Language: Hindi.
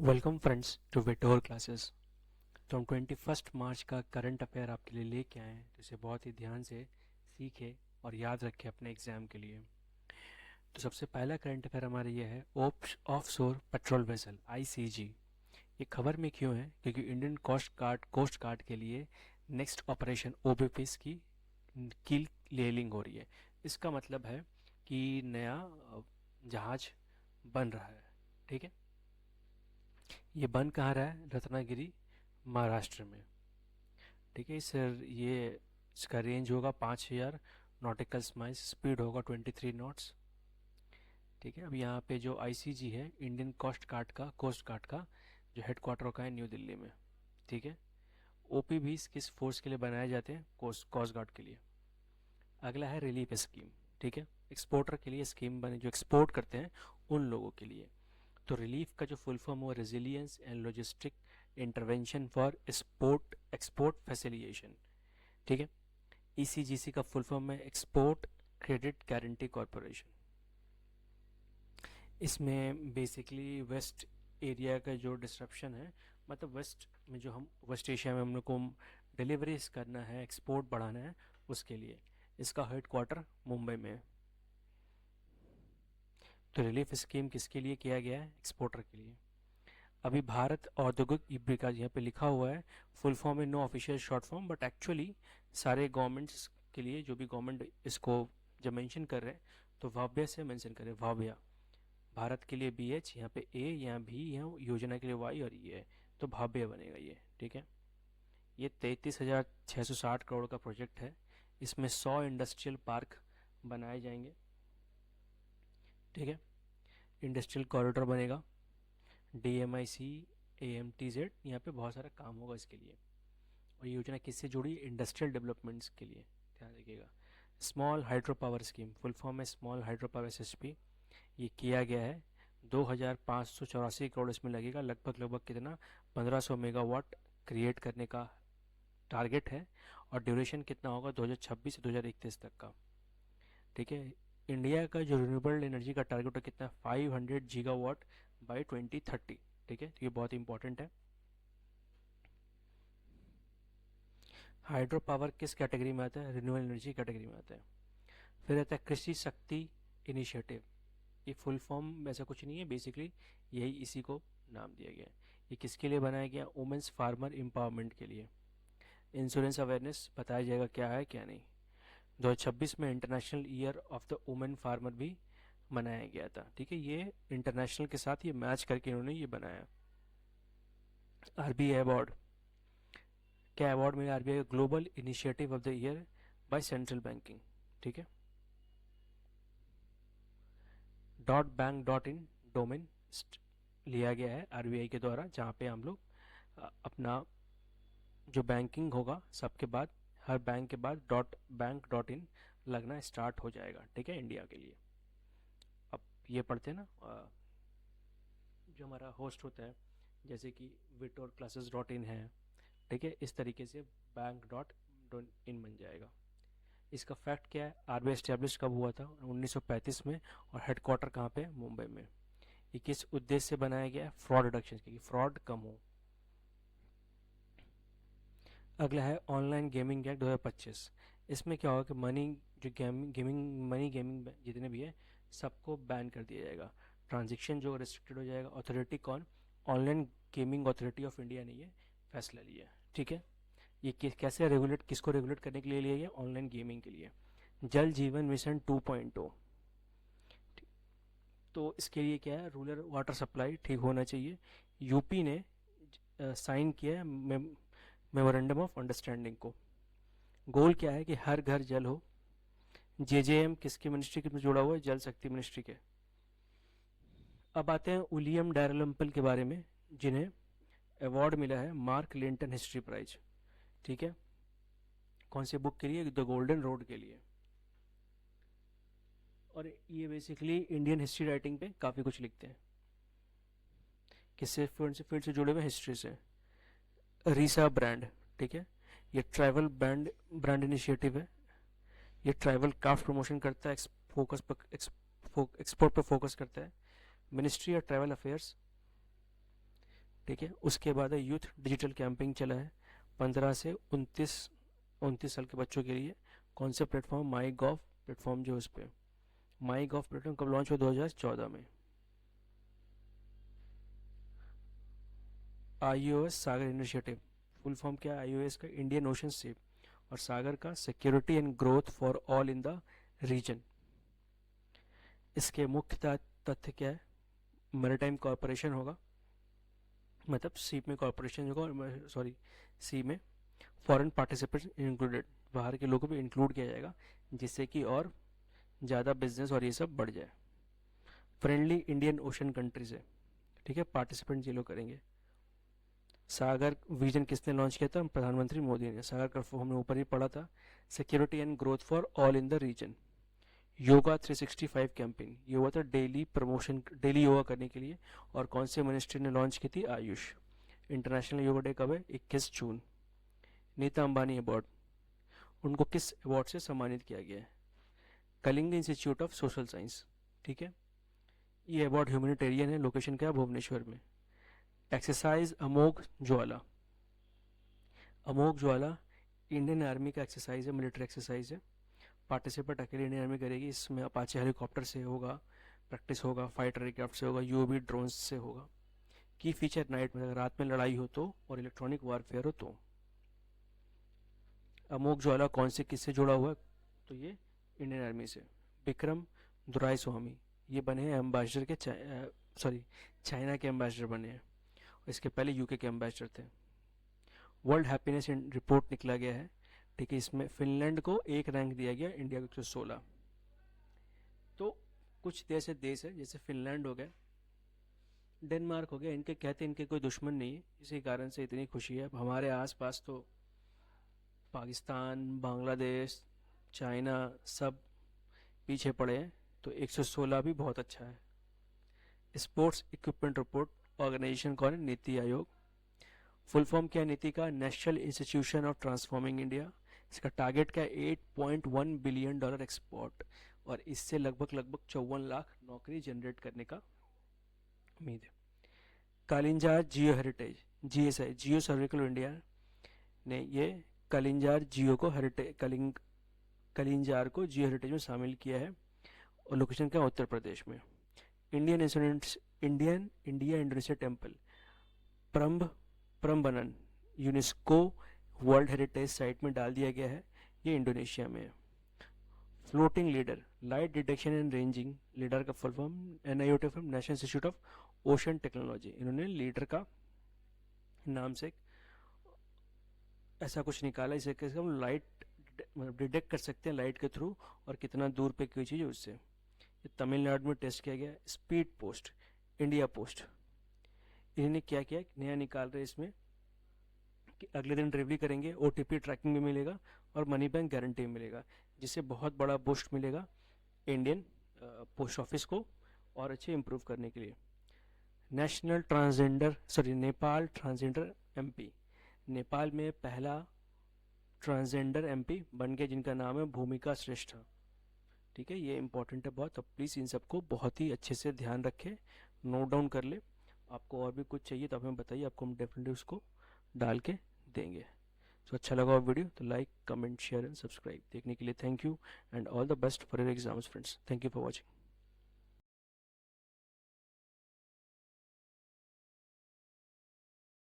वेलकम फ्रेंड्स टू विटोर क्लासेस। तो हम 21 मार्च का करंट अफेयर आपके लिए लेके आए हैं, तो इसे बहुत ही ध्यान से सीखें और याद रखें अपने एग्जाम के लिए। तो सबसे पहला करंट अफेयर हमारा ये है ऑफ शोर पेट्रोल वेसल आईसीजी। ये खबर में क्यों है? क्योंकि इंडियन कोस्ट गार्ड के लिए नेक्स्ट ऑपरेशन ओबीपीएस की लेलिंग हो रही है। इसका मतलब है कि नया जहाज बन रहा है। ठीक है, ये बन कहाँ रहा है? रत्नागिरी, महाराष्ट्र में। ठीक है सर, ये इसका रेंज होगा 5000 नॉटिकल माइल्स, स्पीड होगा 23 नॉट्स। ठीक है, अब यहाँ पे जो आईसीजी है, इंडियन कोस्ट गार्ड का जो हेडक्वार्टर का है न्यू दिल्ली में। ठीक है, ओपीवीज किस फोर्स के लिए बनाए जाते हैं? कोस्ट गार्ड के लिए। अगला है रिलीफ स्कीम। ठीक है, एक्सपोर्टर के लिए स्कीम बने जो एक्सपोर्ट करते हैं उन लोगों के लिए। तो रिलीफ का जो फुल फॉर्म हुआ resilience and logistic intervention for export export facilitation. ठीक है, ईसीजीसी का फुल फॉर्म है एक्सपोर्ट क्रेडिट गारंटी कॉरपोरेशन। इसमें बेसिकली वेस्ट एरिया का जो डिस्ट्रप्शन है, मतलब वेस्ट में जो हम वेस्ट एशिया में हम लोग को डिलीवरीज करना है, एक्सपोर्ट बढ़ाना है, उसके लिए इसका हेडक्वार्टर मुंबई में है। तो रिलीफ स्कीम किसके लिए किया गया है? एक्सपोर्टर के लिए। अभी भारत औद्योगिक विकास यहाँ पे लिखा हुआ है, फुल फॉर्म है, no official short form, but actually सारे गवर्नमेंट्स के लिए जो भी गवर्नमेंट इसको जब मेंशन कर रहे हैं तो भाव्य से मेंशन करें, भाव्य। भारत के लिए बी एच, यहाँ पे ए, यहाँ भी, यहाँ योजना के लिए वाई और ये है, तो भाव्य बनेगा ये। ठीक है, ये 33,660 करोड़ का प्रोजेक्ट है। इसमें 100 इंडस्ट्रियल पार्क बनाए जाएंगे। ठीक है, इंडस्ट्रियल कॉरिडोर बनेगा, DMIC, AMTZ, यहाँ पे बहुत सारा काम होगा इसके लिए। और ये योजना किससे जुड़ी? इंडस्ट्रियल डेवलपमेंट्स के लिए, ध्यान रखिएगा। Small hydro power scheme, full form है स्मॉल हाइड्रो पावर SHP। ये किया गया है, 2584 करोड़ इसमें लगेगा। लगभग लगभग कितना? 1500 मेगावाट क्रिएट करने का टारगेट है। और ड्यूरेशन कितना होगा? 2026 से 2031 तक का। ठीक है, इंडिया का जो रिन्यूएबल एनर्जी का टारगेट है कितना? 500 गीगावाट बाई 2030। ठीक है, तो ये बहुत इंपॉर्टेंट है। हाइड्रो पावर किस कैटेगरी में आता है? रिन्यूएबल एनर्जी कैटेगरी में आता है। फिर आता है कृषि शक्ति इनिशिएटिव। ये फुल फॉर्म ऐसा कुछ नहीं है, बेसिकली यही इसी को नाम दिया गया है। ये किसके लिए बनाया गया? वुमेन्स फार्मर एम्पावरमेंट के लिए। इंश्योरेंस अवेयरनेस बताया जाएगा क्या है क्या नहीं। 2026 में international year of the women farmer भी मनाया गया था। ठीक है, ये इंटरनेशनल के साथ ये मैच करके इन्होंने ये बनाया। RBI अवार्ड, क्या अवार्ड मिला RBI? Global initiative of the year by central banking. ठीक है, .bank.in डोमेन लिया गया है RBI के द्वारा, जहाँ पे हम लोग अपना जो बैंकिंग होगा सबके बाद, हर बैंक के बाद .bank.in लगना स्टार्ट हो जाएगा। ठीक है, इंडिया के लिए। अब ये पढ़ते हैं ना, जो हमारा होस्ट होता है, जैसे कि vitorclasses.in है। ठीक है, इस तरीके से bank.in बन जाएगा। इसका फैक्ट क्या है? RBI एस्टेब्लिश कब हुआ था? 1935 में। और हेडक्वार्टर कहाँ पे? मुंबई में। ये किस उद्देश्य से बनाया गया है? फ्रॉड रिडक्शन के लिए, फ्रॉड कम हो। अगला है ऑनलाइन गेमिंग एक्ट 2025। इसमें क्या होगा कि मनी जो गेमिंग जितने भी है सबको बैन कर दिया जाएगा। ट्रांजेक्शन जो रिस्ट्रिक्टेड हो जाएगा। अथॉरिटी कौन? Online gaming authority of India ने ये फैसला लिया। ठीक है, ये कैसे रेगुलेट, किसको रेगुलेट करने के लिए लिया गया? ऑनलाइन गेमिंग के लिए। जल जीवन मिशन 2.0। तो इसके लिए क्या है? रूरल वाटर सप्लाई ठीक होना चाहिए। यूपी ने साइन किया है मेमोरेंडम ऑफ अंडरस्टैंडिंग को। गोल क्या है? कि हर घर जल हो। JJM किसकी मिनिस्ट्री में जुड़ा हुआ है? जल शक्ति मिनिस्ट्री के। अब आते हैं विलियम डैरलम्पल के बारे में, जिन्हें अवार्ड मिला है मार्क लिंटन हिस्ट्री प्राइज। ठीक है, कौन सी बुक के लिए? द गोल्डन रोड के लिए। और ये बेसिकली इंडियन हिस्ट्री राइटिंग पे काफ़ी कुछ लिखते हैं। किससे? फील्ड से जुड़े हुए हिस्ट्री से। रीसा ब्रांड। ठीक है, ये ट्रैवल ब्रांड इनिशिएटिव है। ये ट्रैवल क्राफ्ट प्रमोशन करता है, एक्सपोर्ट पर फोकस करता है। मिनिस्ट्री ऑफ ट्रैवल अफेयर्स, ठीक है। उसके बाद है यूथ डिजिटल कैंपिंग चला है 15 से 29 साल के बच्चों के लिए। कौन से प्लेटफॉर्म? माई गॉव प्लेटफॉर्म जो उस पर। माई गॉव प्लेटफॉर्म कब लॉन्च हुआ? 2014 में। IOS Sagar initiative, full form क्या है आईओएस का? Indian ocean ship. और सागर का security and growth for all in the region. इसके मुख्य तथ्य क्या है? मैरीटाइम कॉरपोरेशन होगा, मतलब सी में कॉरपोरेशन होगा, सॉरी सी में फॉरेन पार्टिसिपेंट्स इंक्लूडेड, बाहर के लोगों को भी इंक्लूड किया जाएगा जिससे कि और ज़्यादा बिजनेस और ये सब बढ़ जाए। फ्रेंडली इंडियन ओशन कंट्रीज है, ठीक है, पार्टिसिपेंट ये लोग करेंगे। सागर विजन किसने लॉन्च किया था? प्रधानमंत्री मोदी ने। सागर का हमने ऊपर ही पढ़ा था। Security and growth for all in the region. Yoga 365 campaign, ये हुआ था डेली प्रमोशन, डेली योगा करने के लिए। और कौन से मिनिस्ट्री ने लॉन्च की थी? आयुष। इंटरनेशनल योगा डे कब है? 21 जून। नीता अंबानी अवार्ड, उनको किस अवार्ड से सम्मानित किया गया है? Kalinga institute of social science, ठीक है। ये अवार्ड ह्यूमैनिटेरियन है, लोकेशन क्या है? भुवनेश्वर में। एक्सरसाइज अमोघ ज्वाला, अमोघ ज्वाला इंडियन आर्मी का एक्सरसाइज है, मिलिट्री एक्सरसाइज है। पार्टिसिपेट अकेले इंडियन आर्मी करेगी। इसमें अपाचे हेलीकॉप्टर से होगा, प्रैक्टिस होगा, फाइटर एयरक्राफ्ट से होगा, यूएवी ड्रोन से होगा। की फीचर नाइट में, अगर रात में लड़ाई हो तो, और इलेक्ट्रॉनिक वारफेयर हो तो। अमोघ ज्वाला कौन से किससे जुड़ा हुआ है? तो ये इंडियन आर्मी से। विक्रम दुराई स्वामी, ये बने हैं एम्बेसडर के, चाइना के एम्बेसडर बने हैं। इसके पहले यूके के एम्बेसडर थे। वर्ल्ड हैप्पीनेस रिपोर्ट निकला गया है, ठीक है। इसमें फिनलैंड को एक रैंक दिया गया, इंडिया को 116। तो कुछ ऐसे देश है जैसे फिनलैंड हो गया, डेनमार्क हो गया, इनके कहते इनके कोई दुश्मन नहीं है, इसी कारण से इतनी खुशी है। अब हमारे आसपास तो पाकिस्तान, बांग्लादेश, चाइना सब पीछे पड़े हैं, तो 116 भी बहुत अच्छा है। स्पोर्ट्स इक्विपमेंट रिपोर्ट ऑर्गेनाइजेशन कौन है? नीति आयोग। फुल फॉर्म क्या है नीति का? National institution of transforming India. इसका टारगेट क्या है? $8.1 बिलियन एक्सपोर्ट, और इससे लगभग 54 लाख नौकरी जनरेट करने का उम्मीद है। कालिंजार जियो हेरिटेज, जीएसआई, जियो सर्विकल इंडिया ने ये कलिंजार जियो को कलिंजार को जियो हेरिटेज में शामिल किया है। और लोकेशन क्या? उत्तर प्रदेश में। India Indonesia temple Prambanan UNESCO world heritage site में डाल दिया गया है, ये इंडोनेशिया में है। Floating lidar, light detection and ranging lidar का full form NIOT from national institute of ocean technology. इन्होंने लीडर का नाम से ऐसा कुछ निकाला, इसे कैसे हम लाइट मतलब डिटेक्ट कर सकते हैं लाइट के थ्रू, और कितना दूर पे कोई चीज़ है उससे। ये तमिलनाडु में टेस्ट किया गया। स्पीड पोस्ट, इंडिया पोस्ट, इन्होंने क्या किया, नया निकाल रहे इसमें कि अगले दिन डिलीवरी करेंगे, ओटीपी ट्रैकिंग भी मिलेगा और मनी बैक गारंटी भी मिलेगा, जिससे बहुत बड़ा बूस्ट मिलेगा इंडियन पोस्ट ऑफिस को और अच्छे इम्प्रूव करने के लिए। नेपाल ट्रांसजेंडर एमपी, नेपाल में पहला ट्रांसजेंडर एमपी बन गया जिनका नाम है भूमिका श्रेष्ठ, ठीक है। ये इंपॉर्टेंट है बहुत, तो प्लीज़ इन सबको बहुत ही अच्छे से ध्यान रखें, नोट डाउन कर ले। आपको और भी कुछ चाहिए तो आप हमें बताइए, आपको हम डेफिनेटली उसको डाल के देंगे। तो अच्छा लगा वीडियो तो like, comment, share and subscribe. देखने के लिए thank you and all the best for your exams friends. Thank you for watching.